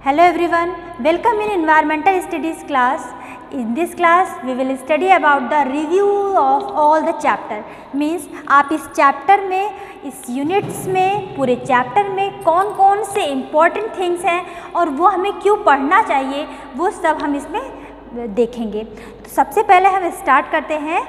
Hello everyone, welcome in Environmental Studies class. In this class we will study about the review of all the chapter. Means आप इस chapter में, इस units में, पूरे chapter में कौन कौन से इम्पॉर्टेंट थिंग्स हैं और वो हमें क्यों पढ़ना चाहिए वो सब हम इसमें देखेंगे। तो सबसे पहले हम स्टार्ट करते हैं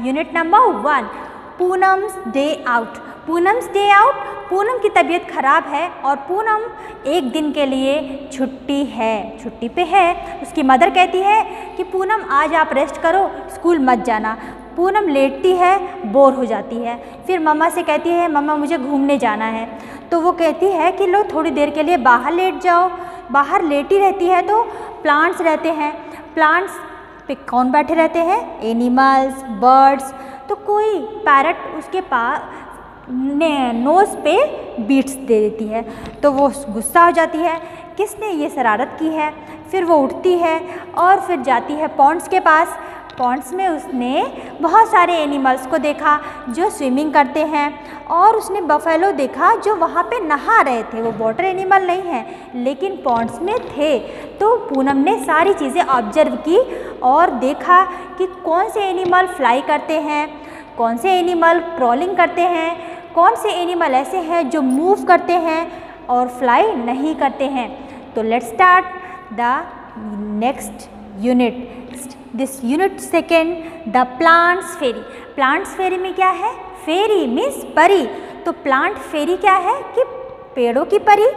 unit number 1, Poonam's day out. Poonam's day out, Poonam की तबीयत ख़राब है और पूनम एक दिन के लिए छुट्टी पे है। उसकी मदर कहती है कि पूनम आज आप रेस्ट करो, स्कूल मत जाना। पूनम लेटती है, बोर हो जाती है। फिर मम्मा से कहती है मम्मा मुझे घूमने जाना है। तो वो कहती है कि लो थोड़ी देर के लिए बाहर लेट जाओ। बाहर लेटी रहती है तो प्लांट्स रहते हैं। प्लांट्स पे कौन बैठे रहते हैं? Animals, birds. तो कोई पैरट उसके पास नोज़ पे बीट्स दे देती है तो वो गुस्सा हो जाती है, किसने ये शरारत की है। फिर वो उठती है और फिर जाती है पॉन्ड्स के पास। पॉन्ड्स में उसने बहुत सारे एनिमल्स को देखा जो स्विमिंग करते हैं और उसने बफेलो देखा जो वहाँ पे नहा रहे थे। वो वाटर एनिमल नहीं है लेकिन पॉन्ड्स में थे। तो पूनम ने सारी चीज़ें ऑब्जर्व की और देखा कि कौन से एनिमल फ्लाई करते हैं, कौन से एनिमल क्रॉलिंग करते हैं, कौन से एनिमल ऐसे हैं जो मूव करते हैं और फ्लाई नहीं करते हैं। तो let's start the next unit. This unit second, the plants fairy. Plants fairy में क्या है? फेरी मीन्स परी। तो प्लांट फेरी क्या है कि पेड़ों की परी।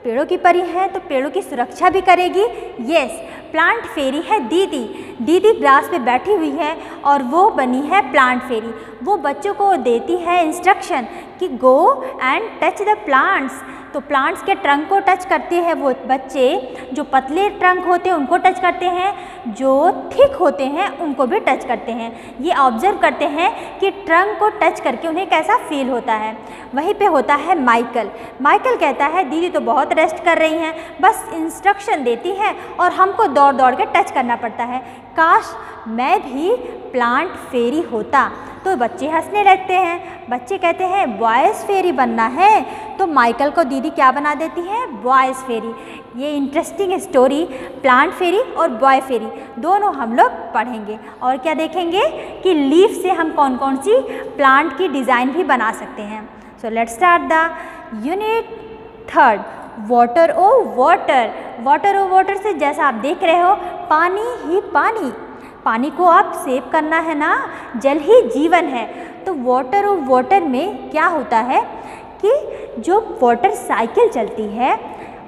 पेड़ों की परी है तो पेड़ों की सुरक्षा भी करेगी। यस, प्लांट फेरी है दीदी। दीदी ग्रास पे बैठी हुई है और वो बनी है प्लांट फेरी। वो बच्चों को देती है इंस्ट्रक्शन कि go and touch the plants. तो प्लांट्स के ट्रंक को टच करते हैं वो बच्चे। जो पतले ट्रंक होते हैं उनको टच करते हैं, जो थिक होते हैं उनको भी टच करते हैं। ये ऑब्जर्व करते हैं कि ट्रंक को टच करके उन्हें कैसा फील होता है। वहीं पे होता है माइकल। माइकल कहता है दीदी तो बहुत रेस्ट कर रही हैं, बस इंस्ट्रक्शन देती हैं और हमको दौड़ दौड़ के टच करना पड़ता है। काश मैं भी प्लांट फेरी होता। तो बच्चे हंसने लगते हैं। बच्चे कहते हैं बॉयज़ फेरी बनना है। तो माइकल को दीदी क्या बना देती है? बॉयज़ फेरी। ये इंटरेस्टिंग स्टोरी प्लांट फेरी और बॉय फेरी दोनों हम लोग पढ़ेंगे। और क्या देखेंगे कि लीफ से हम कौन कौन सी प्लांट की डिज़ाइन भी बना सकते हैं। So let's start the unit third, water o water. Water o water से जैसा आप देख रहे हो पानी ही पानी। पानी को आप सेव करना है ना, जल ही जीवन है। तो वाटर और वाटर में क्या होता है कि जो वाटर साइकिल चलती है,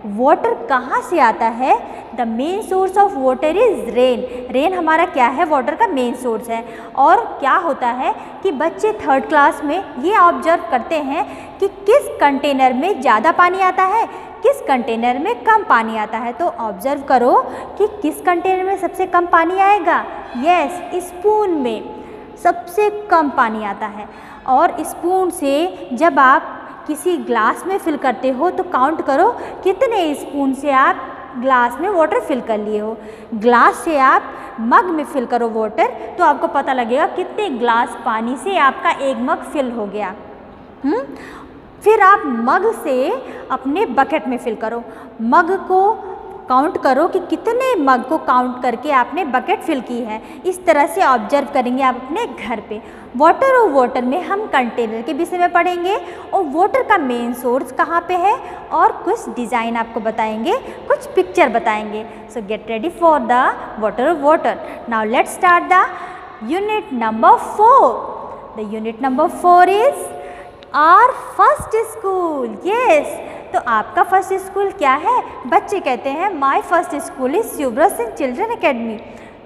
वाटर कहाँ से आता है? The main source of water is rain. Rain हमारा क्या है? वाटर का मेन सोर्स है। और क्या होता है कि बच्चे थर्ड क्लास में ये ऑब्जर्व करते हैं कि किस कंटेनर में ज़्यादा पानी आता है, किस कंटेनर में कम पानी आता है। तो ऑब्जर्व करो कि किस कंटेनर में सबसे कम पानी आएगा। यस, स्पून में सबसे कम पानी आता है। और स्पून से जब आप किसी ग्लास में फिल करते हो तो काउंट करो कितने स्पून से आप ग्लास में वाटर फिल कर लिए हो। ग्लास से आप मग में फिल करो वाटर तो आपको पता लगेगा कितने ग्लास पानी से आपका एक मग फिल हो गया। फिर आप मग से अपने बकेट में फिल करो। मग को काउंट करो कि कितने मग को काउंट करके आपने बकेट फिल की है। इस तरह से ऑब्जर्व करेंगे आप अपने घर पे। वाटर और वाटर में हम कंटेनर के विषय में पढ़ेंगे और वाटर का मेन सोर्स कहाँ पे है और कुछ डिज़ाइन आपको बताएंगे, कुछ पिक्चर बताएंगे। So get ready for the water और water. Now let's start the unit number 4। The unit number 4 is our first school. Yes, तो आपका फर्स्ट स्कूल क्या है? बच्चे कहते हैं my first school is Shubhra Singh children academy.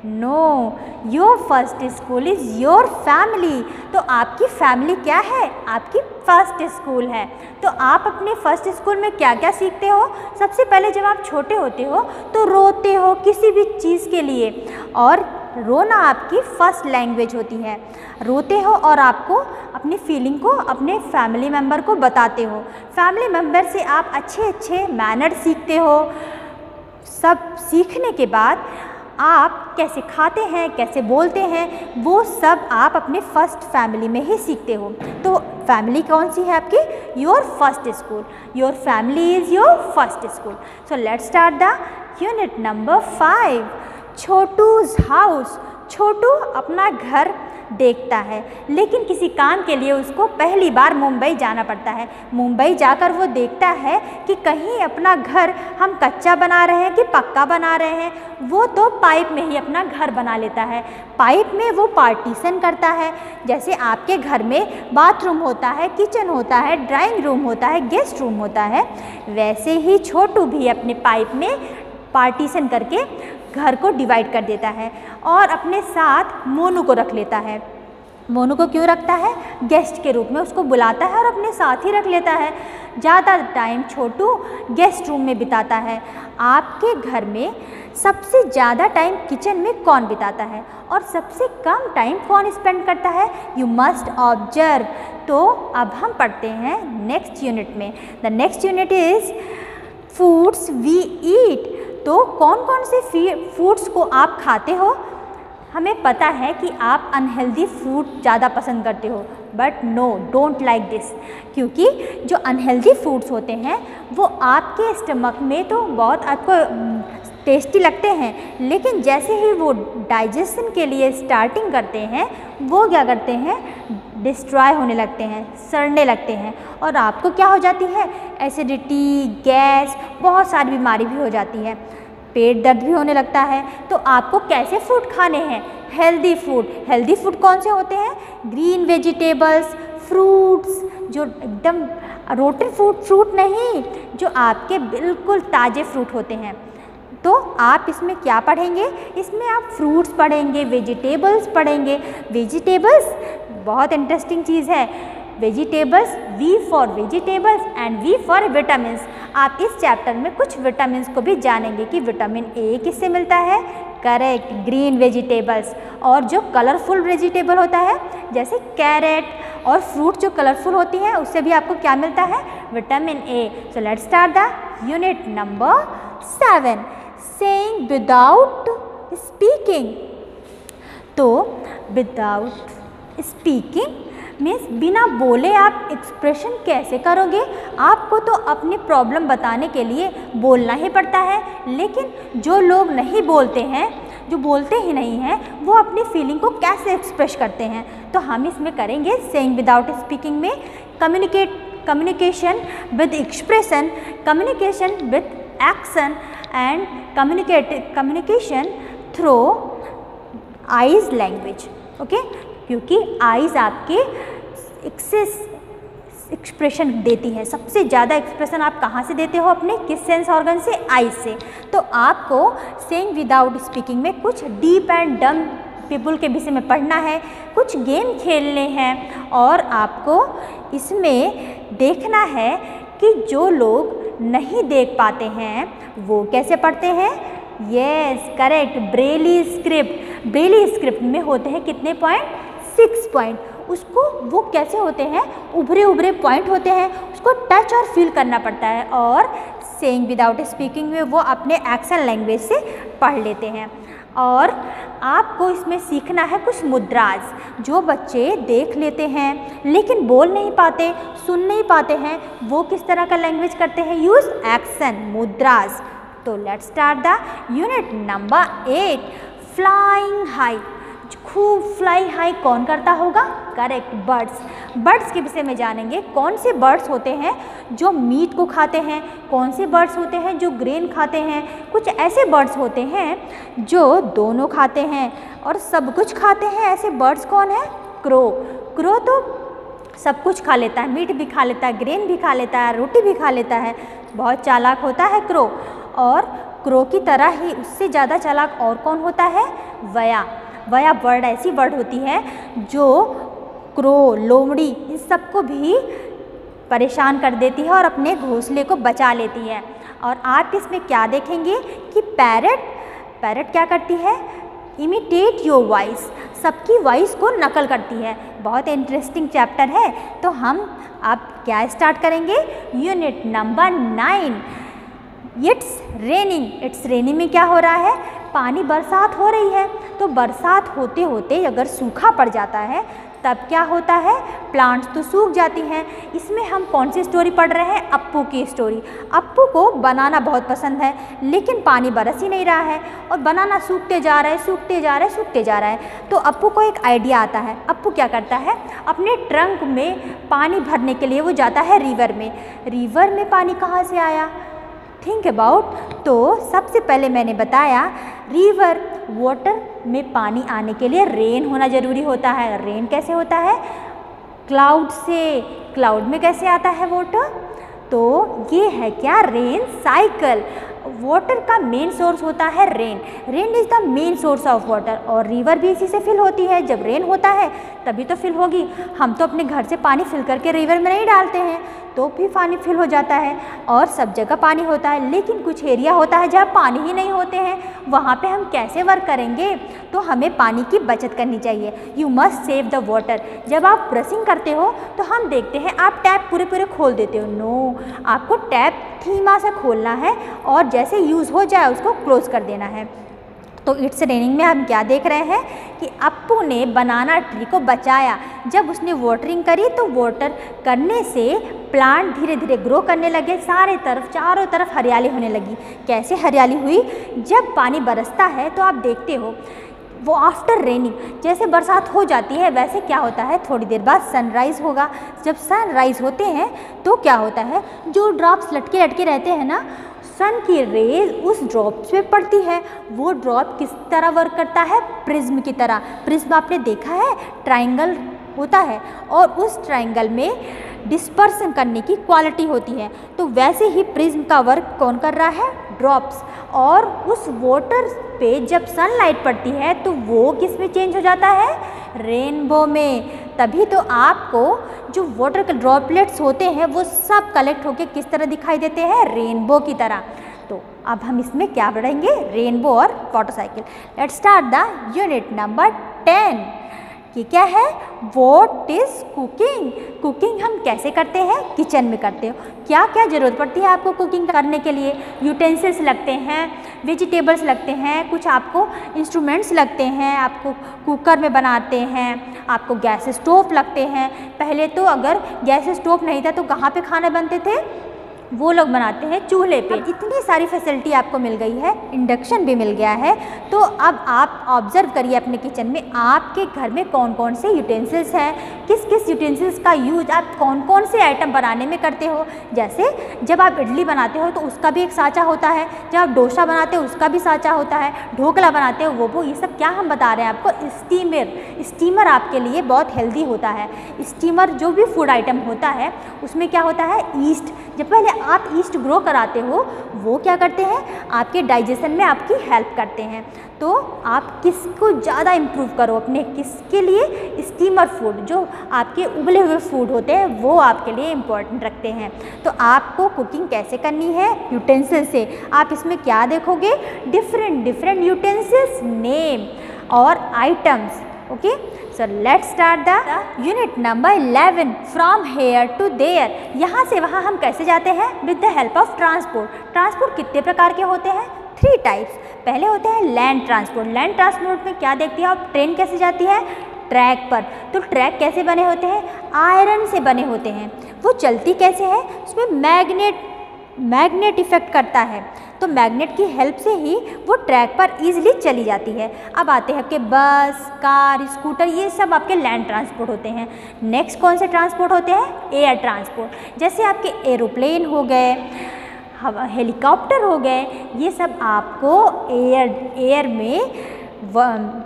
No, your first school is your family. तो आपकी फैमिली क्या है? आपकी फर्स्ट स्कूल है। तो आप अपने फर्स्ट स्कूल में क्या क्या सीखते हो? सबसे पहले जब आप छोटे होते हो तो रोते हो किसी भी चीज़ के लिए, और रोना आपकी फर्स्ट लैंग्वेज होती है। रोते हो और आपको अपनी फीलिंग को अपने फैमिली मेम्बर को बताते हो। फैमिली मेम्बर से आप अच्छे अच्छे मैनर सीखते हो। सब सीखने के बाद आप कैसे खाते हैं, कैसे बोलते हैं, वो सब आप अपने फर्स्ट फैमिली में ही सीखते हो। तो फैमिली कौन सी है आपकी? Your first school. Your family is your first school. So let's start the unit number 5, Chhotu's house. Chhotu अपना घर देखता है, लेकिन किसी काम के लिए उसको पहली बार मुंबई जाना पड़ता है। मुंबई जाकर वो देखता है कि कहीं अपना घर हम कच्चा बना रहे हैं कि पक्का बना रहे हैं। वो तो पाइप में ही अपना घर बना लेता है। पाइप में वो पार्टीशन करता है। जैसे आपके घर में बाथरूम होता है, किचन होता है, ड्राइंग रूम होता है, गेस्ट रूम होता है, वैसे ही छोटू भी अपने पाइप में पार्टीशन करके घर को डिवाइड कर देता है और अपने साथ मोनू को रख लेता है। मोनू को क्यों रखता है? गेस्ट के रूप में उसको बुलाता है और अपने साथ ही रख लेता है। ज़्यादा टाइम छोटू गेस्ट रूम में बिताता है। आपके घर में सबसे ज़्यादा टाइम किचन में कौन बिताता है और सबसे कम टाइम कौन स्पेंड करता है? You must observe. तो अब हम पढ़ते हैं नेक्स्ट यूनिट में। The next unit is foods we eat. तो कौन कौन से फूड्स को आप खाते हो? हमें पता है कि आप अनहेल्दी फूड ज़्यादा पसंद करते हो, but no, don't like this. क्योंकि जो अनहेल्दी फूड्स होते हैं वो आपके स्टमक में तो बहुत आपको टेस्टी लगते हैं, लेकिन जैसे ही वो डाइजेशन के लिए स्टार्टिंग करते हैं वो क्या करते हैं? डिस्ट्रॉय होने लगते हैं, सड़ने लगते हैं और आपको क्या हो जाती है? एसिडिटी, गैस, बहुत सारी बीमारी भी हो जाती है, पेट दर्द भी होने लगता है। तो आपको कैसे फूड खाने हैं? Healthy food. हेल्दी फूड कौन से होते हैं? ग्रीन वेजिटेबल्स, फ्रूट्स, जो एकदम रोटेड फ्रूट नहीं, जो आपके बिल्कुल ताज़े फ्रूट होते हैं। तो आप इसमें क्या पढ़ेंगे? इसमें आप फ्रूट्स पढ़ेंगे, वेजिटेबल्स पढ़ेंगे। वेजिटेबल्स बहुत इंटरेस्टिंग चीज़ है। Vegetables, V for vegetables and V for vitamins. आप इस चैप्टर में कुछ विटामिन्स को भी जानेंगे कि विटामिन ए किससे मिलता है? Correct, green vegetables. और जो कलरफुल वेजिटेबल होता है जैसे कैरेट और फ्रूट जो कलरफुल होती है उससे भी आपको क्या मिलता है? Vitamin A. So let's start the unit number 7, saying without speaking. तो विदाउट स्पीकिंग मीन्स बिना बोले आप एक्सप्रेशन कैसे करोगे? आपको तो अपनी प्रॉब्लम बताने के लिए बोलना ही पड़ता है, लेकिन जो लोग नहीं बोलते हैं, जो बोलते ही नहीं हैं, वो अपनी फीलिंग को कैसे एक्सप्रेस करते हैं? तो हम इसमें करेंगे सेइंग विदाउट स्पीकिंग में communication with expression, communication with action and communication through eyes language. Okay, क्योंकि आइज़ आपके एक्सप्रेशन देती है। सबसे ज़्यादा एक्सप्रेशन आप कहाँ से देते हो? अपने किस सेंस ऑर्गन से? आइज़ से। तो आपको सेइंग विदाउट स्पीकिंग में कुछ डीप एंड डम पीपल के विषय में पढ़ना है, कुछ गेम खेलने हैं और आपको इसमें देखना है कि जो लोग नहीं देख पाते हैं वो कैसे पढ़ते हैं। Yes, correct, Braille script. Braille script में होते हैं कितने पॉइंट? 6 पॉइंट। उसको वो कैसे होते हैं? उभरे उभरे पॉइंट होते हैं, उसको टच और फील करना पड़ता है। और सेइंग विदाउट स्पीकिंग में वो अपने एक्शन लैंग्वेज से पढ़ लेते हैं। और आपको इसमें सीखना है कुछ मुद्राज। जो बच्चे देख लेते हैं लेकिन बोल नहीं पाते, सुन नहीं पाते हैं, वो किस तरह का लैंग्वेज करते हैं? Use action, मुद्राज। तो let's start the unit number 8, flying high. खूब फ्लाई हाई कौन करता होगा? Correct, birds. बर्ड्स के विषय में जानेंगे। कौन से बर्ड्स होते हैं जो मीट को खाते हैं, कौन से बर्ड्स होते हैं जो ग्रेन खाते हैं, कुछ ऐसे बर्ड्स होते हैं जो दोनों खाते हैं और सब कुछ खाते हैं। ऐसे बर्ड्स कौन है? क्रो। क्रो तो सब कुछ खा लेता है, मीट भी खा लेता है, ग्रेन भी खा लेता है, रोटी भी खा लेता है, बहुत चालाक होता है क्रो। और क्रो की तरह ही उससे ज़्यादा चालाक और कौन होता है? वया। वया बर्ड ऐसी बर्ड होती है जो क्रो, लोमड़ी, इन सबको भी परेशान कर देती है और अपने घोंसले को बचा लेती है। और आप इसमें क्या देखेंगे कि पैरट क्या करती है? इमिटेट योर वॉइस, सबकी वॉइस को नकल करती है। बहुत इंटरेस्टिंग चैप्टर है। तो हम अब क्या स्टार्ट करेंगे? Unit number 9, it's raining. It's raining में क्या हो रहा है? पानी, बरसात हो रही है। तो बरसात होते होते अगर सूखा पड़ जाता है तब क्या होता है, प्लांट्स तो सूख जाती हैं। इसमें हम कौन सी स्टोरी पढ़ रहे हैं, अप्पू की स्टोरी। अप्पू को बनाना बहुत पसंद है, लेकिन पानी बरस ही नहीं रहा है और बनाना सूखते जा रहा है, सूखते जा रहा है, सूखते जा रहा है। तो अप्पू को एक आइडिया आता है। अप्पू क्या करता है, अपने ट्रंक में पानी भरने के लिए वो जाता है रिवर में। रिवर में पानी कहाँ से आया, थिंक अबाउट। तो सबसे पहले मैंने बताया रिवर वाटर में पानी आने के लिए रेन होना ज़रूरी होता है। रेन कैसे होता है, क्लाउड से। क्लाउड में कैसे आता है वाटर, तो ये है क्या, रेन साइकिल। वाटर का मेन सोर्स होता है rain. Rain is the main source of water और रिवर भी इसी से फिल होती है। जब रेन होता है तभी तो फिल होगी। हम तो अपने घर से पानी फिल करके रिवर में नहीं डालते हैं, तो भी पानी फिल हो जाता है और सब जगह पानी होता है। लेकिन कुछ एरिया होता है जहाँ पानी ही नहीं होते हैं, वहाँ पे हम कैसे वर्क करेंगे, तो हमें पानी की बचत करनी चाहिए। You must save the water. जब आप ब्रशिंग करते हो तो हम देखते हैं आप टैप पूरे पूरे खोल देते हो। नो, आपको टैप धीमा सा खोलना है और जैसे यूज़ हो जाए उसको क्लोज कर देना है। तो इट्स रेनिंग में हम क्या देख रहे हैं कि अप्पू ने बनाना ट्री को बचाया। जब उसने वाटरिंग करी तो वाटर करने से प्लांट धीरे धीरे ग्रो करने लगे, सारे तरफ चारों तरफ हरियाली होने लगी। कैसे हरियाली हुई, जब पानी बरसता है तो आप देखते हो वो आफ्टर रेनिंग, जैसे बरसात हो जाती है वैसे क्या होता है, थोड़ी देर बाद सनराइज़ होगा। जब सनराइज़ होते हैं तो क्या होता है, जो ड्रॉप्स लटके लटके रहते हैं ना, सन की रेज उस ड्रॉप्स पे पड़ती है। वो ड्रॉप किस तरह वर्क करता है, प्रिज्म की तरह। प्रिज्म आपने देखा है, ट्राइंगल होता है और उस ट्राइंगल में डिस्पर्सन करने की क्वालिटी होती है। तो वैसे ही प्रिज्म का वर्क कौन कर रहा है, ड्रॉप्स। और उस वाटर पे जब सनलाइट पड़ती है तो वो किस में चेंज हो जाता है, रेनबो में। तभी तो आपको जो वाटर के ड्रॉपलेट्स होते हैं वो सब कलेक्ट होके किस तरह दिखाई देते हैं, रेनबो की तरह। तो अब हम इसमें क्या पढ़ेंगे, रेनबो और water cycle. Let's start the unit number 10 कि क्या है, व्हाट इज़ कुकिंग। कुकिंग हम कैसे करते हैं, किचन में करते हो। क्या क्या ज़रूरत पड़ती है आपको कुकिंग करने के लिए, यूटेंसिल्स लगते हैं, वेजिटेबल्स लगते हैं, कुछ आपको इंस्ट्रूमेंट्स लगते हैं, आपको कुकर में बनाते हैं, आपको गैस स्टोव लगते हैं। पहले तो अगर गैस स्टोव नहीं था तो कहाँ पे खाना बनते थे, वो लोग बनाते हैं चूल्हे पे। इतनी सारी फैसिलिटी आपको मिल गई है, इंडक्शन भी मिल गया है। तो अब आप ऑब्जर्व करिए अपने किचन में आपके घर में कौन कौन से यूटेंसिल्स हैं, किस किस यूटेंसिल्स का यूज आप कौन कौन से आइटम बनाने में करते हो। जैसे जब आप इडली बनाते हो तो उसका भी एक साँचा होता है, जब आप डोसा बनाते हो उसका भी साँचा होता है, ढोकला बनाते हो वो ये सब क्या हम बता रहे हैं आपको, स्टीमर। स्टीमर आपके लिए बहुत हेल्दी होता है। स्टीमर जो भी फूड आइटम होता है उसमें क्या होता है, ईस्ट। जब पहले आप ईस्ट ग्रो कराते हो वो क्या करते हैं, आपके डाइजेशन में आपकी हेल्प करते हैं। तो आप किसको ज़्यादा इम्प्रूव करो अपने, किसके लिए, स्टीमर फूड, जो आपके उबले हुए फूड होते हैं वो आपके लिए इम्पोर्टेंट रखते हैं। तो आपको कुकिंग कैसे करनी है, यूटेंसिल से। आप इसमें क्या देखोगे, डिफरेंट डिफरेंट यूटेंसिल्स नेम और items. Okay, so let's start the unit number 11 from here to there. यहाँ से वहाँ हम कैसे जाते हैं, with the help of transport. Transport कितने प्रकार के होते हैं, 3 टाइप्स। पहले होते हैं लैंड ट्रांसपोर्ट। लैंड ट्रांसपोर्ट में क्या देखती है आप, ट्रेन कैसे जाती है, ट्रैक पर। तो ट्रैक कैसे बने होते हैं, आयरन से बने होते हैं। वो चलती कैसे है, उसमें मैग्नेट इफेक्ट करता है, तो मैग्नेट की हेल्प से ही वो ट्रैक पर ईजिली चली जाती है। अब आते हैं आपके बस, कार, स्कूटर, ये सब आपके लैंड ट्रांसपोर्ट होते हैं। नेक्स्ट कौन से ट्रांसपोर्ट होते हैं, एयर ट्रांसपोर्ट। जैसे आपके एरोप्लेन हो गए, हेलीकॉप्टर हो गए, ये सब आपको एयर में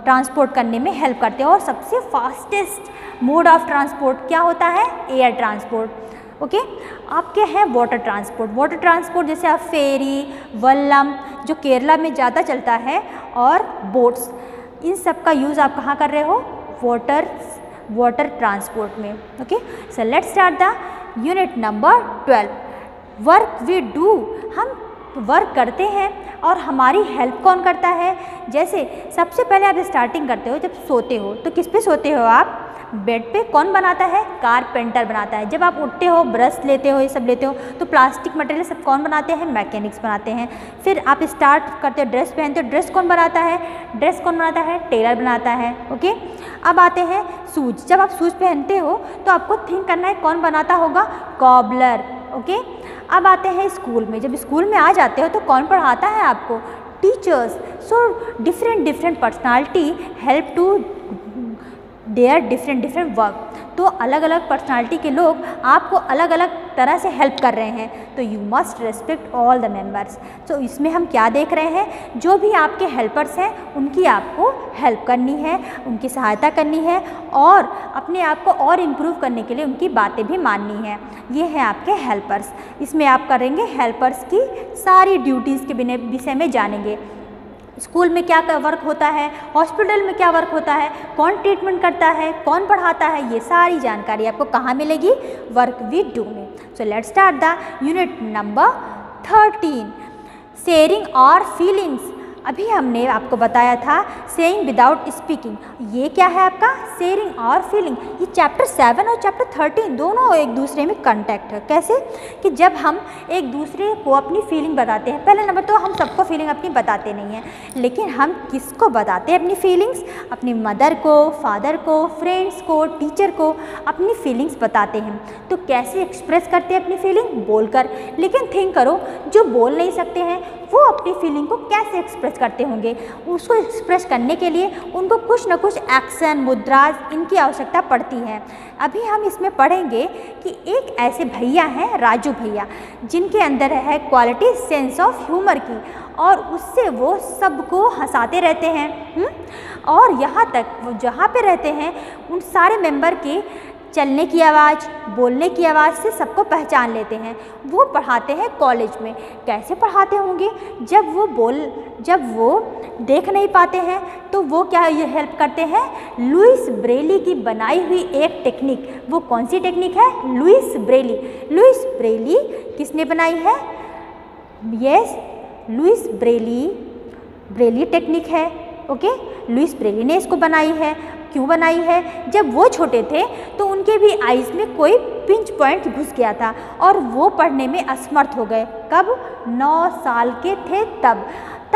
ट्रांसपोर्ट करने में हेल्प करते हैं। और सबसे फास्टेस्ट मोड ऑफ ट्रांसपोर्ट क्या होता है, एयर ट्रांसपोर्ट। ओके, आपके हैं वाटर ट्रांसपोर्ट। वाटर ट्रांसपोर्ट जैसे आप फेरी, वल्लम जो केरला में ज़्यादा चलता है, और बोट्स, इन सब का यूज़ आप कहाँ कर रहे हो, वाटर ट्रांसपोर्ट में। Okay, so let's start the unit number 12 work we do. हम वर्क करते हैं और हमारी हेल्प कौन करता है। जैसे सबसे पहले आप स्टार्टिंग करते हो, जब सोते हो तो किस पे सोते हो आप, बेड पे कौन बनाता है? कारपेंटर बनाता है। जब आप उठते हो, ब्रश लेते हो, ये सब लेते हो, तो प्लास्टिक मटेरियल सब कौन बनाते हैं? मैकेनिक्स बनाते हैं। फिर आप स्टार्ट करते हो, ड्रेस पहनते हो, ड्रेस कौन बनाता है? ड्रेस कौन बनाता है? टेलर बनाता है। ओके, अब आते हैं शूज। जब आप शूज पहनते हो तो आपको थिंक करना है कौन बनाता होगा? कॉबलर। ओके, अब आते हैं स्कूल में। जब स्कूल में आ जाते हो तो कौन पढ़ाता है आपको? Teachers. So different personality help to their different work. तो अलग अलग पर्सनालिटी के लोग आपको अलग अलग तरह से हेल्प कर रहे हैं, तो you must respect all the members. तो इसमें हम क्या देख रहे हैं? जो भी आपके हेल्पर्स हैं उनकी आपको हेल्प करनी है, उनकी सहायता करनी है और अपने आप को और इम्प्रूव करने के लिए उनकी बातें भी माननी है। ये हैं आपके हेल्पर्स। इसमें आप करेंगे हेल्पर्स की सारी ड्यूटीज़ के विषय में जानेंगे। स्कूल में क्या वर्क होता है, हॉस्पिटल में क्या वर्क होता है, कौन ट्रीटमेंट करता है, कौन पढ़ाता है, ये सारी जानकारी आपको कहाँ मिलेगी? वर्क विद डू में। सो let's start the unit number 13, sharing और फीलिंग्स। अभी हमने आपको बताया था सेइंग विदाउट स्पीकिंग। ये क्या है आपका? शेयरिंग और फीलिंग। ये चैप्टर 7 और चैप्टर 13 दोनों एक दूसरे में कॉन्टैक्ट है। कैसे? कि जब हम एक दूसरे को अपनी फीलिंग बताते हैं, पहले नंबर तो हम सबको फीलिंग अपनी बताते नहीं हैं, लेकिन हम किसको बताते हैं अपनी फीलिंग्स? अपनी मदर को, फादर को, फ्रेंड्स को, टीचर को अपनी फीलिंग्स बताते हैं। तो कैसे एक्सप्रेस करते हैं अपनी फीलिंग? बोलकर। लेकिन थिंक करो, जो बोल नहीं सकते हैं वो अपनी फीलिंग को कैसे एक्सप्रेस करते होंगे? उसको एक्सप्रेस करने के लिए उनको कुछ न कुछ एक्शन, मुद्राज, इनकी आवश्यकता पड़ती है। अभी हम इसमें पढ़ेंगे कि एक ऐसे भैया हैं, राजू भैया, जिनके अंदर है क्वालिटी सेंस ऑफ ह्यूमर की, और उससे वो सबको हंसाते रहते हैं। और यहाँ तक वो जहाँ पे रहते हैं उन सारे मेंबर की चलने की आवाज़, बोलने की आवाज़ से सबको पहचान लेते हैं। वो पढ़ाते हैं कॉलेज में। कैसे पढ़ाते होंगे? जब वो देख नहीं पाते हैं तो वो क्या ये हेल्प करते हैं? लुइस ब्रेली की बनाई हुई एक टेक्निक। वो कौन सी टेक्निक है? Louis Braille. लुइस ब्रेली किसने बनाई है? यस, लुइस ब्रेली टेक्निक है। ओके, लुइस ब्रेली ने इसको बनाई है। क्यों बनाई है? जब वो छोटे थे तो उनके भी आइज़ में कोई पिंच पॉइंट घुस गया था और वो पढ़ने में असमर्थ हो गए। कब? 9 साल के थे तब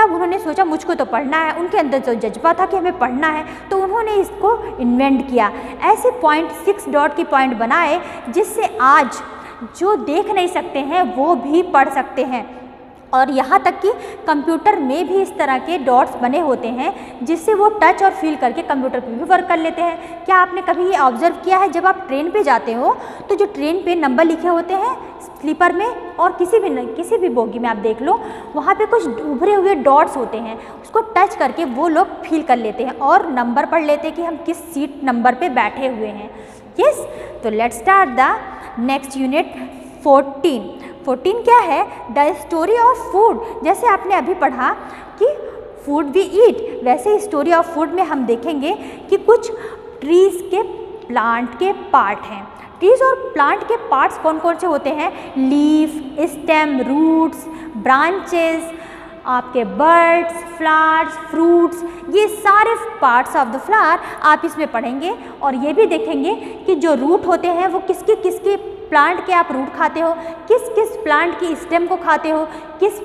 उन्होंने सोचा मुझको तो पढ़ना है। उनके अंदर जो जज्बा था कि हमें पढ़ना है, तो उन्होंने इसको इन्वेंट किया। ऐसे पॉइंट 6 डॉट के पॉइंट बनाए जिससे आज जो देख नहीं सकते हैं वो भी पढ़ सकते हैं। और यहाँ तक कि कंप्यूटर में भी इस तरह के डॉट्स बने होते हैं जिससे वो टच और फील करके कंप्यूटर पे भी वर्क कर लेते हैं। क्या आपने कभी ये ऑब्जर्व किया है? जब आप ट्रेन पे जाते हो तो जो ट्रेन पे नंबर लिखे होते हैं स्लीपर में और किसी भी बोगी में आप देख लो, वहाँ पे कुछ उभरे हुए डॉट्स होते हैं। उसको टच करके वो लोग फील कर लेते हैं और नंबर पढ़ लेते हैं कि हम किस सीट नंबर पे बैठे हुए हैं। यस, तो let's start the next unit 14 क्या है? The story of food. जैसे आपने अभी पढ़ा कि फूड वी ईट, वैसे स्टोरी ऑफ फूड में हम देखेंगे कि कुछ ट्रीज़ के, प्लांट के पार्ट हैं। ट्रीज़ और प्लांट के पार्ट्स कौन कौन से होते हैं? लीफ, स्टेम, रूट्स, ब्रांचेस, आपके बर्ड्स, फ्लावर्स, फ्रूट्स, ये सारे पार्ट्स ऑफ द फ्लावर आप इसमें पढ़ेंगे। और ये भी देखेंगे कि जो रूट होते हैं वो किसके प्लांट के आप रूट खाते हो, किस प्लांट की स्टेम को खाते हो, किस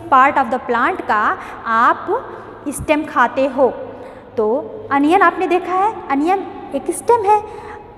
पार्ट ऑफ द प्लांट का आप स्टेम खाते हो। तो अनियन आपने देखा है, अनियन एक स्टेम है,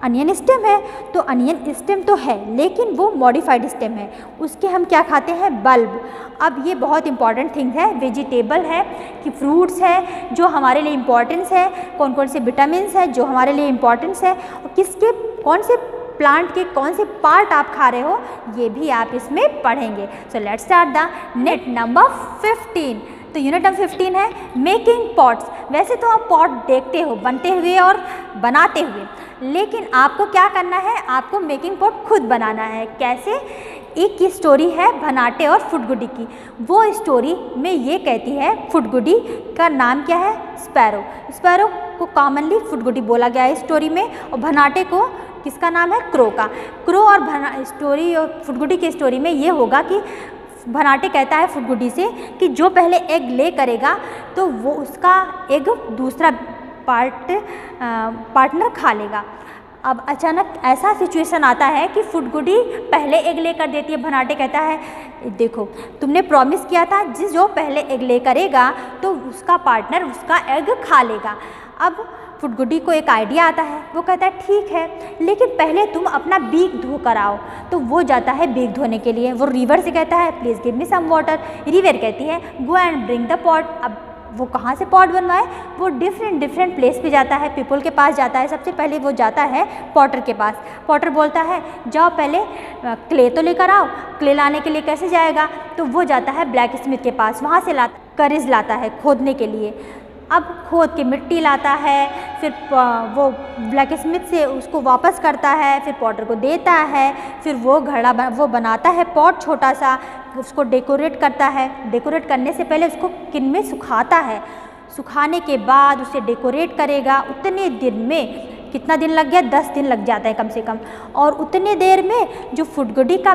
अनियन स्टेम है, तो अनियन स्टेम तो है लेकिन वो मॉडिफाइड स्टेम है। उसके हम क्या खाते हैं? बल्ब। अब ये बहुत इंपॉर्टेंट थिंग है, वेजिटेबल है कि फ्रूट्स है जो हमारे लिए इम्पॉर्टेंस है, कौन कौन से विटामिन्स है जो हमारे लिए इम्पॉर्टेंस है, और किसके कौन से प्लांट के कौन से पार्ट आप खा रहे हो, ये भी आप इसमें पढ़ेंगे। सो let's start the unit number 15। तो यूनिट नंबर 15 है मेकिंग पॉट्स। वैसे तो आप पॉट देखते हो बनते हुए और बनाते हुए, लेकिन आपको क्या करना है? आपको मेकिंग पॉट खुद बनाना है। कैसे? एक की स्टोरी है भनाटे और फुडगुडी की। वो स्टोरी में ये कहती है, फुडगुडी का नाम क्या है? स्पैरो। स्पैरो को कॉमनली फुडगुडी बोला गया है स्टोरी में, और भनाटे को किसका नाम है? क्रो का। क्रो और स्टोरी और फुडगुडी की स्टोरी में ये होगा कि भनाटे कहता है फुडगुडी से कि जो पहले एग ले करेगा तो वो उसका एग दूसरा पार्टनर खा लेगा। अब अचानक ऐसा सिचुएशन आता है कि फुडगुडी पहले एग लेकर देती है। भनाटे कहता है देखो तुमने प्रॉमिस किया था जो पहले एग ले करेगा तो उसका पार्टनर उसका एग खा लेगा। अब फुडगुडी को एक आइडिया आता है, वो कहता है ठीक है लेकिन पहले तुम अपना बीक धो कर आओ। तो वो जाता है बीक धोने के लिए। वो रिवर से कहता है please give me some water. River कहती है go and bring the pot. अब वो कहाँ से पॉट बनवाए, वो डिफरेंट प्लेस पे जाता है, पीपल के पास जाता है। सबसे पहले वो जाता है पॉटर के पास। पॉटर बोलता है जाओ पहले क्ले तो लेकर आओ। क्ले लाने के लिए कैसे जाएगा, तो वो जाता है ब्लैक स्मिथ के पास, वहाँ से करेज लाता है खोदने के लिए। अब खोद के मिट्टी लाता है, फिर वो ब्लैक स्मिथ से उसको वापस करता है, फिर पॉटर को देता है, फिर वो घड़ा वो बनाता है पॉट छोटा सा, उसको डेकोरेट करता है। डेकोरेट करने से पहले उसको किन में सुखाता है, सुखाने के बाद उसे डेकोरेट करेगा। उतने दिन में कितना दिन लग गया, 10 दिन लग जाता है कम से कम। और उतने देर में जो फुडगुडी का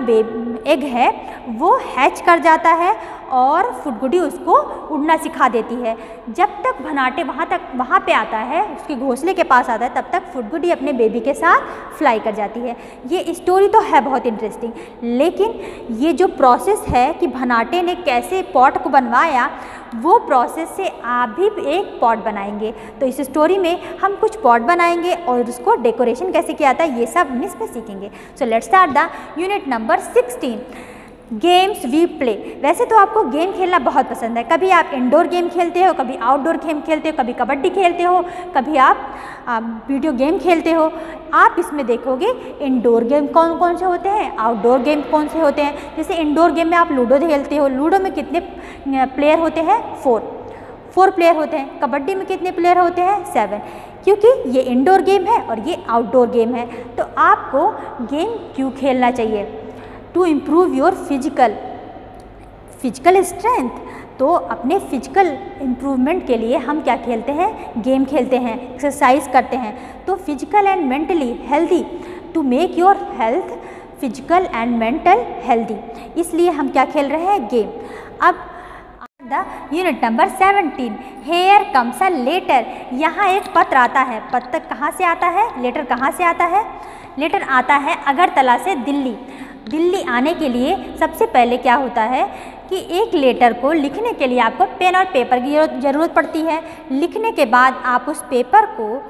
एग है वो हैच कर जाता है और फुडगुडी उसको उड़ना सिखा देती है। जब तक भनाटे वहाँ पे आता है, उसके घोंसले के पास आता है, तब तक फुडगुडी अपने बेबी के साथ फ्लाई कर जाती है। ये स्टोरी तो है बहुत इंटरेस्टिंग, लेकिन ये जो प्रोसेस है कि भनाटे ने कैसे पॉट को बनवाया, वो प्रोसेस से आप भी एक पॉट बनाएंगे। तो इस स्टोरी में हम कुछ पॉट बनाएंगे और उसको डेकोरेशन कैसे किया जाता है ये सब हम इसमें सीखेंगे। So let's start the unit number 16, games we play. वैसे तो आपको गेम खेलना बहुत पसंद है। कभी आप इंडोर गेम खेलते हो, कभी आउटडोर गेम खेलते हो, कभी कबड्डी खेलते हो, कभी आप वीडियो गेम खेलते हो। आप इसमें देखोगे इंडोर गेम कौन कौन से होते हैं, आउटडोर गेम कौन से होते हैं। जैसे इंडोर गेम में आप लूडो खेलते हो, लूडो में कितने प्लेयर होते हैं, 4 प्लेयर होते हैं। कबड्डी में कितने प्लेयर होते हैं, 7, क्योंकि ये इंडोर गेम है और ये आउटडोर गेम है। तो आपको गेम क्यों खेलना चाहिए, to improve your physical strength. तो अपने फिजिकल इम्प्रूवमेंट के लिए हम क्या खेलते हैं, गेम खेलते हैं, एक्सरसाइज करते हैं। तो physical and mentally healthy, to make your health physical and mental healthy, इसलिए हम क्या खेल रहे हैं, गेम। अब the unit number 17, here comes a letter. यहाँ एक पत्र आता है। पत्र कहाँ से आता है, लेटर कहाँ से आता है, लेटर आता है अगरतला से दिल्ली। दिल्ली आने के लिए सबसे पहले क्या होता है कि एक लेटर को लिखने के लिए आपको पेन और पेपर की ज़रूरत पड़ती है। लिखने के बाद आप उस पेपर को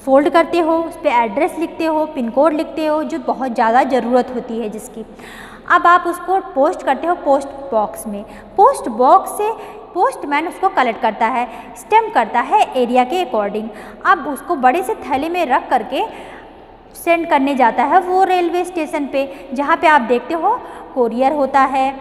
फोल्ड करते हो, उस पर एड्रेस लिखते हो, पिन कोड लिखते हो, जो बहुत ज़्यादा ज़रूरत होती है जिसकी। अब आप उसको पोस्ट करते हो पोस्ट बॉक्स में। पोस्ट बॉक्स से पोस्टमैन उसको कलेक्ट करता है, स्टैम्प करता है एरिया के अकॉर्डिंग। अब उसको बड़े से थैले में रख करके सेंड करने जाता है वो रेलवे स्टेशन पे, जहाँ पे आप देखते हो कोरियर होता है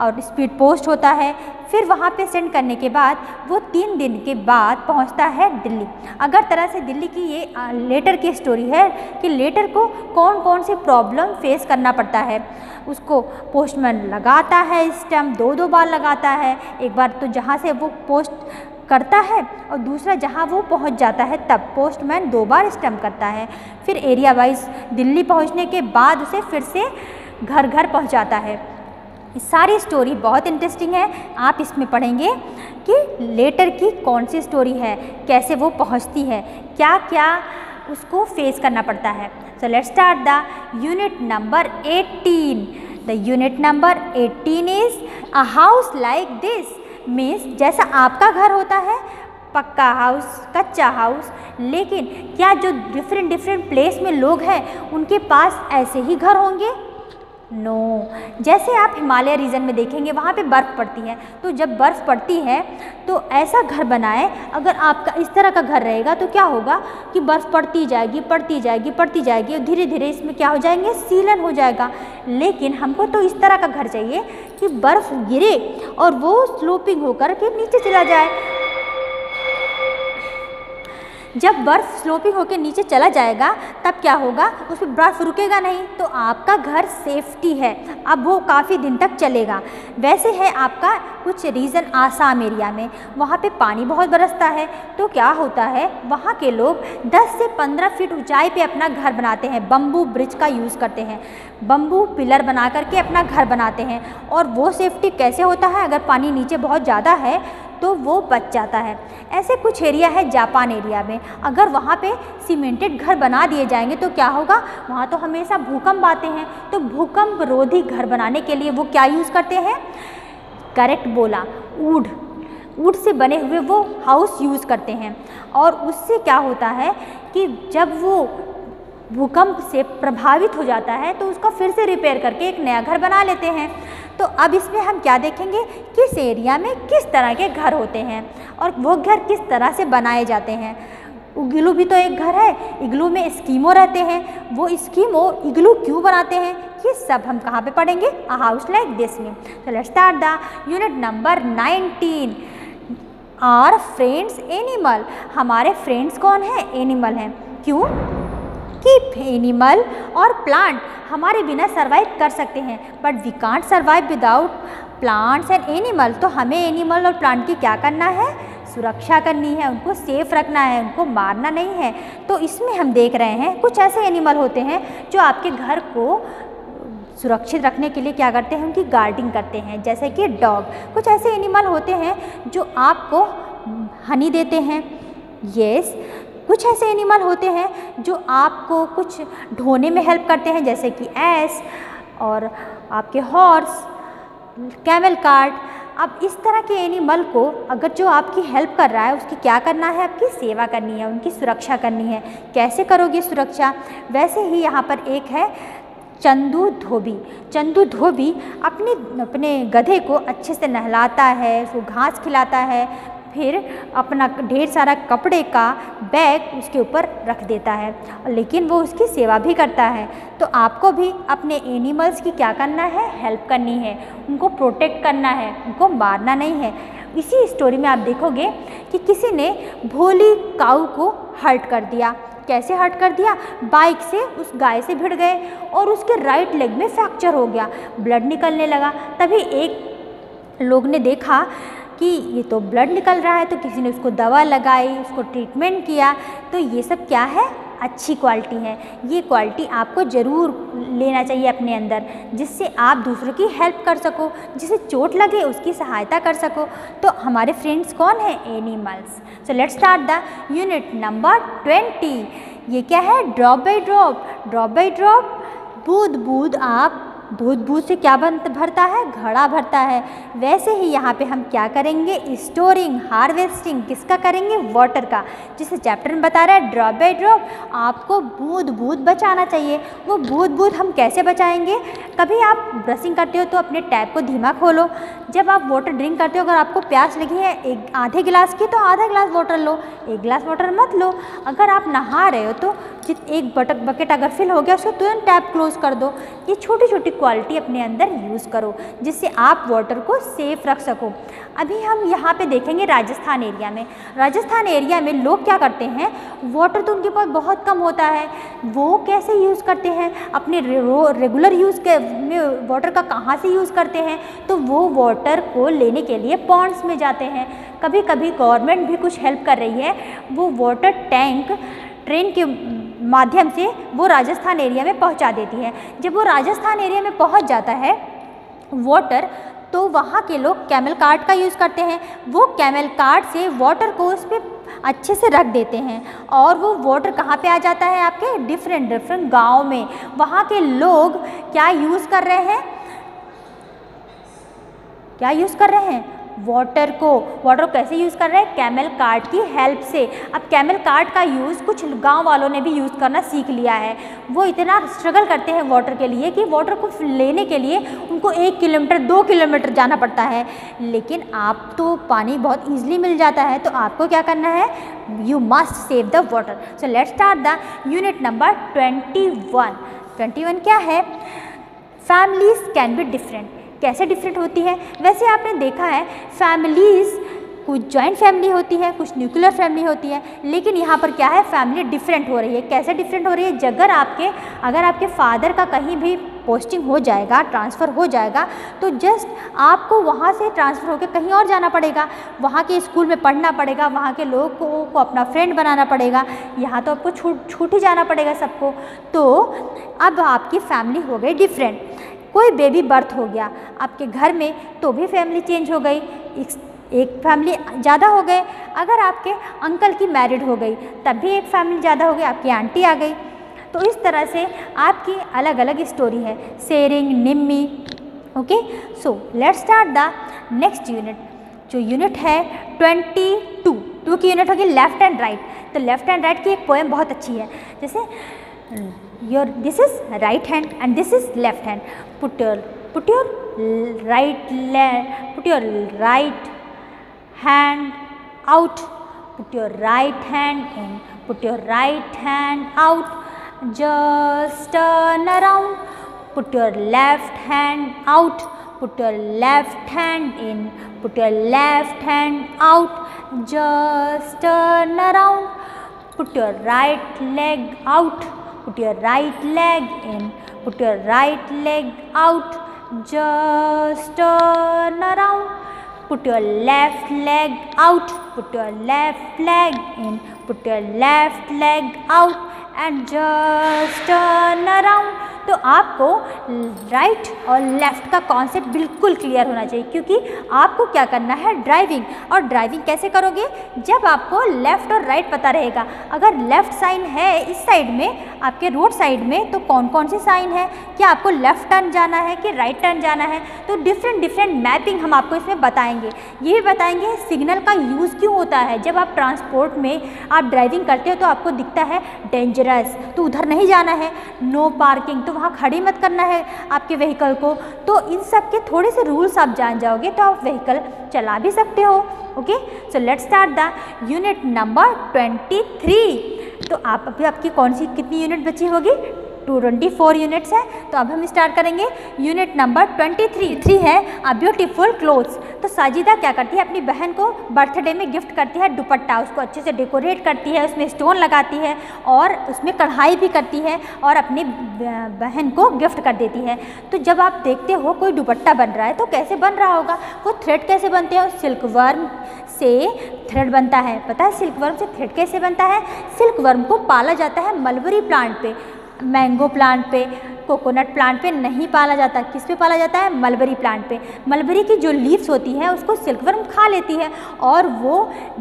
और स्पीड पोस्ट होता है। फिर वहाँ पे सेंड करने के बाद वो 3 दिन के बाद पहुँचता है दिल्ली। अगरतला से दिल्ली की ये लेटर की स्टोरी है कि लेटर को कौन कौन से प्रॉब्लम फेस करना पड़ता है। उसको पोस्टमैन लगाता है स्टैम्प, 2 बार लगाता है। एक बार तो जहाँ से वो पोस्ट करता है और दूसरा जहाँ वो पहुँच जाता है तब पोस्टमैन 2 बार स्टैम्प करता है। फिर एरिया वाइज दिल्ली पहुँचने के बाद उसे फिर से घर घर पहुँचाता है। सारी स्टोरी बहुत इंटरेस्टिंग है। आप इसमें पढ़ेंगे कि लेटर की कौन सी स्टोरी है, कैसे वो पहुँचती है, क्या क्या उसको फेस करना पड़ता है। सो let's start the unit number 18। The unit number 18 is a house like this. Means जैसा आपका घर होता है, पक्का हाउस, कच्चा हाउस, लेकिन क्या जो डिफरेंट प्लेस में लोग हैं उनके पास ऐसे ही घर होंगे, नो। जैसे आप हिमालय रीजन में देखेंगे वहाँ पे बर्फ़ पड़ती है, तो जब बर्फ़ पड़ती है तो ऐसा घर बनाए। अगर आपका इस तरह का घर रहेगा तो क्या होगा कि बर्फ़ पड़ती जाएगी और धीरे धीरे इसमें क्या हो जाएंगे, सीलन हो जाएगा। लेकिन हमको तो इस तरह का घर चाहिए कि बर्फ़ गिरे और वो स्लोपिंग होकर के नीचे चला जाए। जब बर्फ़ स्लोपिंग होकर नीचे चला जाएगा तब क्या होगा, उस पर बर्फ़ रुकेगा नहीं, तो आपका घर सेफ्टी है, अब वो काफ़ी दिन तक चलेगा। वैसे है आपका कुछ रीज़न आसाम एरिया में, वहाँ पे पानी बहुत बरसता है, तो क्या होता है वहाँ के लोग 10 से 15 फीट ऊंचाई पे अपना घर बनाते हैं। बम्बू ब्रिज का यूज़ करते हैं, बम्बू पिलर बना करके अपना घर बनाते हैं। और वो सेफ्टी कैसे होता है, अगर पानी नीचे बहुत ज़्यादा है तो वो बच जाता है। ऐसे कुछ एरिया है जापान एरिया में, अगर वहाँ पे सीमेंटेड घर बना दिए जाएंगे तो क्या होगा, वहाँ तो हमेशा भूकंप आते हैं। तो भूकंप रोधी घर बनाने के लिए वो क्या यूज़ करते हैं, करेक्ट बोला, वुड से बने हुए वो हाउस यूज़ करते हैं। और उससे क्या होता है कि जब वो भूकंप से प्रभावित हो जाता है तो उसका फिर से रिपेयर करके एक नया घर बना लेते हैं। तो अब इसमें हम क्या देखेंगे, किस एरिया में किस तरह के घर होते हैं और वो घर किस तरह से बनाए जाते हैं। इग्लू भी तो एक घर है, इग्लू में स्कीमो रहते हैं, वो स्कीमो इग्लू क्यों बनाते हैं, ये सब हम कहाँ पे पढ़ेंगे, अ हाउस लाइक दिस में। तो let's start the unit number 19, our friends animal. हमारे फ्रेंड्स कौन है, एनिमल हैं। क्यों कि एनिमल और प्लांट हमारे बिना सर्वाइव कर सकते हैं, but we can't survive without plants and animal. तो हमें एनिमल और प्लांट की क्या करना है, सुरक्षा करनी है, उनको सेफ रखना है, उनको मारना नहीं है। तो इसमें हम देख रहे हैं कुछ ऐसे एनिमल होते हैं जो आपके घर को सुरक्षित रखने के लिए क्या करते हैं, उनकी गार्डिंग करते हैं, जैसे कि डॉग। कुछ ऐसे एनिमल होते हैं जो आपको हनी देते हैं, यस। कुछ ऐसे एनिमल होते हैं जो आपको कुछ ढोने में हेल्प करते हैं, जैसे कि एस और आपके हॉर्स, कैमल कार्ट। अब इस तरह के एनिमल को अगर जो आपकी हेल्प कर रहा है उसकी क्या करना है, आपकी सेवा करनी है, उनकी सुरक्षा करनी है। कैसे करोगे सुरक्षा, वैसे ही यहाँ पर एक है चंदू धोबी। चंदू धोबी अपने गधे को अच्छे से नहलाता है, उसको घास खिलाता है, फिर अपना ढेर सारा कपड़े का बैग उसके ऊपर रख देता है, लेकिन वो उसकी सेवा भी करता है। तो आपको भी अपने एनिमल्स की क्या करना है, हेल्प करनी है, उनको प्रोटेक्ट करना है, उनको मारना नहीं है। इसी स्टोरी में आप देखोगे कि किसी ने भोली काऊ को हर्ट कर दिया। कैसे हर्ट कर दिया, बाइक से उस गाय से भिड़ गए और उसके राइट लेग में फ्रैक्चर हो गया, ब्लड निकलने लगा। तभी एक लोग ने देखा कि ये तो ब्लड निकल रहा है, तो किसी ने उसको दवा लगाई, उसको ट्रीटमेंट किया। तो ये सब क्या है, अच्छी क्वालिटी है। ये क्वालिटी आपको ज़रूर लेना चाहिए अपने अंदर, जिससे आप दूसरों की हेल्प कर सको, जिसे चोट लगे उसकी सहायता कर सको। तो हमारे फ्रेंड्स कौन है, animals. So let's start the unit number 20। ये क्या है, drop by drop. Drop by drop, बूंद बूंद आप बूंद बूंद से क्या भरता है, घड़ा भरता है। वैसे ही यहाँ पे हम क्या करेंगे, स्टोरिंग, हार्वेस्टिंग किसका करेंगे, वाटर का। जिसे चैप्टर में बता रहा है ड्रॉप बाय ड्रॉप, आपको बूंद बूंद बचाना चाहिए। वो बूंद बूंद हम कैसे बचाएंगे, कभी आप ब्रशिंग करते हो तो अपने टैप को धीमा खोलो। जब आप वाटर ड्रिंक करते हो, अगर आपको प्यास लगी है एक आधे गिलास की, तो आधा गिलास वाटर लो, एक गिलास वाटर मत लो। अगर आप नहा रहे हो तो एक बकेट अगर फिल हो गया उसको तुरंत टैप क्लोज कर दो। ये छोटी छोटी क्वालिटी अपने अंदर यूज़ करो, जिससे आप वाटर को सेफ रख सको। अभी हम यहाँ पे देखेंगे राजस्थान एरिया में। राजस्थान एरिया में लोग क्या करते हैं, वाटर तो उनके पास बहुत कम होता है, वो कैसे यूज़ करते हैं, अपने रेगुलर यूज़ में वाटर का कहाँ से यूज़ करते हैं, तो वो वाटर को लेने के लिए पॉन्ड्स में जाते हैं। कभी कभी गवर्नमेंट भी कुछ हेल्प कर रही है, वो वाटर टैंक ट्रेन के माध्यम से वो राजस्थान एरिया में पहुंचा देती है। जब वो राजस्थान एरिया में पहुंच जाता है वाटर, तो वहाँ के लोग कैमल कार्ट का यूज़ करते हैं। वो कैमल कार्ट से वाटर को उस पर अच्छे से रख देते हैं और वो वाटर कहाँ पे आ जाता है, आपके डिफरेंट गाँव में। वहाँ के लोग क्या यूज़ कर रहे हैं, क्या यूज़ कर रहे हैं, वाटर को कैसे यूज़ कर रहे हैं, कैमल कार्ट की हेल्प से। अब कैमल कार्ट का यूज़ कुछ गांव वालों ने भी यूज़ करना सीख लिया है। वो इतना स्ट्रगल करते हैं वाटर के लिए कि वाटर को लेने के लिए उनको 1 किलोमीटर 2 किलोमीटर जाना पड़ता है। लेकिन आप तो पानी बहुत ईजिली मिल जाता है, तो आपको क्या करना है, you must save the water. So let's start the unit number 21। 21 क्या है, फैमिलीज कैन बी डिफरेंट। कैसे डिफरेंट होती है, वैसे आपने देखा है फैमिलीज़ कुछ जॉइंट फैमिली होती है, कुछ न्यूक्लियर फैमिली होती है, लेकिन यहाँ पर क्या है, फैमिली डिफरेंट हो रही है। कैसे डिफरेंट हो रही है, अगर आपके फादर का कहीं भी पोस्टिंग हो जाएगा, ट्रांसफ़र हो जाएगा, तो जस्ट आपको वहाँ से ट्रांसफ़र होकर कहीं और जाना पड़ेगा, वहाँ के स्कूल में पढ़ना पड़ेगा, वहाँ के लोगों को अपना फ्रेंड बनाना पड़ेगा। यहाँ तो आपको छूट ही जाना पड़ेगा सबको। तो अब आपकी फैमिली हो गई डिफरेंट। कोई बेबी बर्थ हो गया आपके घर में, तो भी फैमिली चेंज हो गई। एक फैमिली ज़्यादा हो गए, अगर आपके अंकल की मैरिड हो गई तब भी एक फैमिली ज़्यादा हो गई, आपकी आंटी आ गई। तो इस तरह से आपकी अलग अलग स्टोरी है, sharing, Nimmi. Okay, so let's start the next unit. जो यूनिट है 22 की यूनिट होगी लेफ्ट एंड राइट। तो लेफ्ट एंड राइट की एक पोएम बहुत अच्छी है, जैसे this is right hand and this is left hand, put your right hand out, put your right hand in, put your right hand out, just turn around, put your left hand out, put your left hand in, put your left hand out, just turn around, put your right leg out, put your right leg in, put your right leg out, just turn around, put your left leg out, put your left leg in, put your left leg out and just turn around। तो आपको right और left का concept बिल्कुल clear होना चाहिए, क्योंकि आपको क्या करना है, ड्राइविंग। और ड्राइविंग कैसे करोगे, जब आपको लेफ़्ट और राइट पता रहेगा। अगर लेफ़्ट साइन है इस साइड में, आपके रोड साइड में, तो कौन कौन सी साइन है, क्या आपको लेफ़्ट टर्न जाना है कि राइट टर्न जाना है, तो डिफरेंट मैपिंग हम आपको इसमें बताएंगे। ये भी बताएंगे सिग्नल का यूज़ क्यों होता है। जब आप ट्रांसपोर्ट में आप ड्राइविंग करते हो तो आपको दिखता है डेंजरस, तो उधर नहीं जाना है, नो पार्किंग, तो वहाँ खड़ी मत करना है आपके व्हीकल को। तो इन सब के थोड़े से रूल्स आप जान जाओगे तो आप व्हीकल चला भी सकते हो। Okay, so let's start the unit number 23। तो आप अभी आपकी कौन सी कितनी यूनिट बची होगी, 24 यूनिट्स है। तो अब हम स्टार्ट करेंगे यूनिट नंबर 23 है अ ब्यूटीफुल क्लोथ्स। तो साजिदा क्या करती है, अपनी बहन को बर्थडे में गिफ्ट करती है दुपट्टा, उसको अच्छे से डेकोरेट करती है, उसमें स्टोन लगाती है और उसमें कढ़ाई भी करती है और अपनी बहन को गिफ्ट कर देती है। तो जब आप देखते हो कोई दुपट्टा बन रहा है तो कैसे बन रहा होगा, वो थ्रेड कैसे बनते हैं, सिल्क वर्म से थ्रेड बनता है। पता है सिल्क वर्म से थ्रेड कैसे बनता है, सिल्क वर्म को पाला जाता है मलबरी प्लांट पे, मैंगो प्लांट पे, कोकोनट प्लांट पे नहीं पाला जाता। किस पे पाला जाता है, मलबरी प्लांट पे। मलबरी की जो लीव्स होती हैं उसको सिल्कवर्म खा लेती है और वो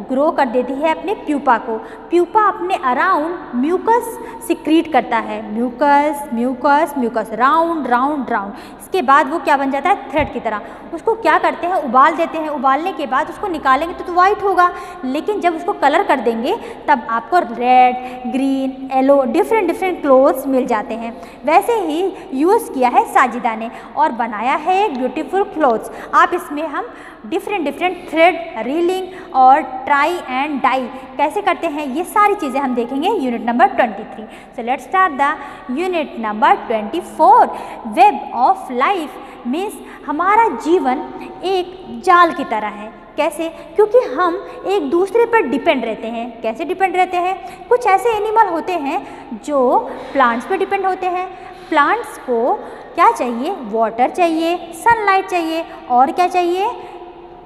ग्रो कर देती है अपने प्यूपा को। प्यूपा अपने अराउंड म्यूकस सिक्रीट करता है, mucus mucus mucus, round round round. इसके बाद वो क्या बन जाता है, थ्रेड की तरह। उसको क्या करते हैं, उबाल देते हैं। उबालने के बाद उसको निकालेंगे तो वाइट होगा, लेकिन जब उसको कलर कर देंगे तब आपको red, green, yellow different clothes मिल जाते हैं। वैसे ही यूज़ किया है साजिदा ने और बनाया है एक ब्यूटीफुल क्लोथ्स। आप इसमें हम डिफरेंट थ्रेड, रीलिंग और ट्राई एंड डाई कैसे करते हैं, ये सारी चीज़ें हम देखेंगे unit number 23। So let's start the unit number 24। Web of life means हमारा जीवन एक जाल की तरह है। कैसे, क्योंकि हम एक दूसरे पर डिपेंड रहते हैं। कैसे डिपेंड रहते हैं, कुछ ऐसे एनिमल होते हैं जो प्लांट्स पर डिपेंड होते हैं। प्लांट्स को क्या चाहिए, वाटर चाहिए, सनलाइट चाहिए और क्या चाहिए,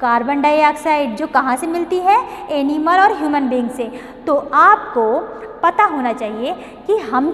कार्बन डाइऑक्साइड, जो कहाँ से मिलती है, एनिमल और ह्यूमन बीइंग से। तो आपको पता होना चाहिए कि हम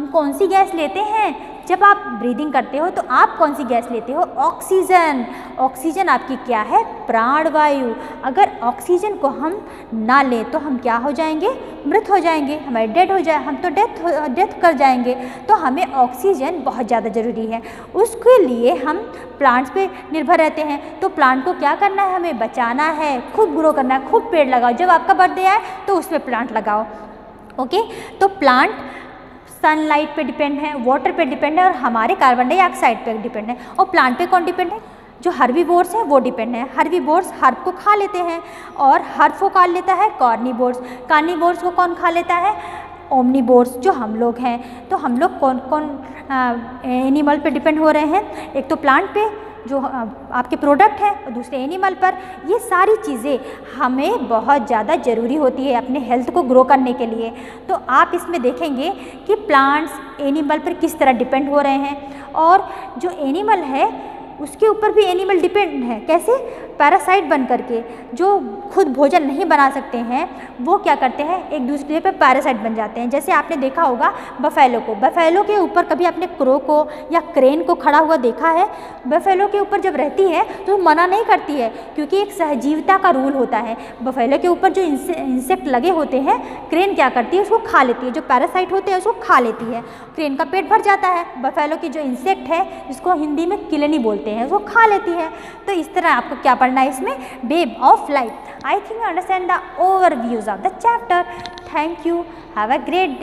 कौन सी गैस लेते हैं। जब आप ब्रीदिंग करते हो तो आप कौन सी गैस लेते हो, ऑक्सीजन। ऑक्सीजन आपकी क्या है, प्राणवायु। अगर ऑक्सीजन को हम ना लें तो हम क्या हो जाएंगे, मृत हो जाएंगे, हमारे हम तो डेथ कर जाएंगे। तो हमें ऑक्सीजन बहुत ज़्यादा ज़रूरी है, उसके लिए हम प्लांट्स पे निर्भर रहते हैं। तो प्लांट को क्या करना है, हमें बचाना है, खूब ग्रो करना है, खूब पेड़ लगाओ। जब आपका बर्थडे आए तो उस पर प्लांट लगाओ। ओके, तो प्लांट सनलाइट पे डिपेंड है, वाटर पे डिपेंड है और हमारे कार्बन डाइऑक्साइड पे डिपेंड है। और प्लांट पे कौन डिपेंड है, जो हर्बीवोर्स हैं वो डिपेंड है। हर्बीवोर्स हर्ब को खा लेते हैं और हर्ब को खा लेता है कार्निवोर्स। कार्निवोर्स को कौन खा लेता है, ओमनीवोर्स, जो हम लोग हैं। तो हम लोग कौन कौन एनिमल पे डिपेंड हो रहे हैं, एक तो प्लांट पे जो आपके प्रोडक्ट हैं और दूसरे एनिमल पर। ये सारी चीज़ें हमें बहुत ज़्यादा ज़रूरी होती है अपने हेल्थ को ग्रो करने के लिए। तो आप इसमें देखेंगे कि प्लांट्स एनिमल पर किस तरह डिपेंड हो रहे हैं और जो एनिमल है उसके ऊपर भी एनिमल डिपेंड है। कैसे, पैरासाइट बन करके जो खुद भोजन नहीं बना सकते हैं वो क्या करते हैं, एक दूसरे पे पैरासाइट बन जाते हैं। जैसे आपने देखा होगा बफेलो को, बफेलो के ऊपर कभी आपने क्रो को या क्रेन को खड़ा हुआ देखा है? बफेलो के ऊपर जब रहती है तो मना नहीं करती है, क्योंकि एक सहजीविता का रूल होता है। बफेलो के ऊपर जो इंसेक्ट लगे होते हैं, क्रेन क्या करती है, उसको खा लेती है, जो पैरासाइट होते हैं उसको खा लेती है, क्रेन का पेट भर जाता है। बफेलो की जो इंसेक्ट है जिसको हिंदी में किलनी बोलते हैं, वो खा लेती है। तो इस तरह आपको क्या पढ़ना है इसमें, web of life. I think you understand the overviews of the chapter. Thank you, have a great day.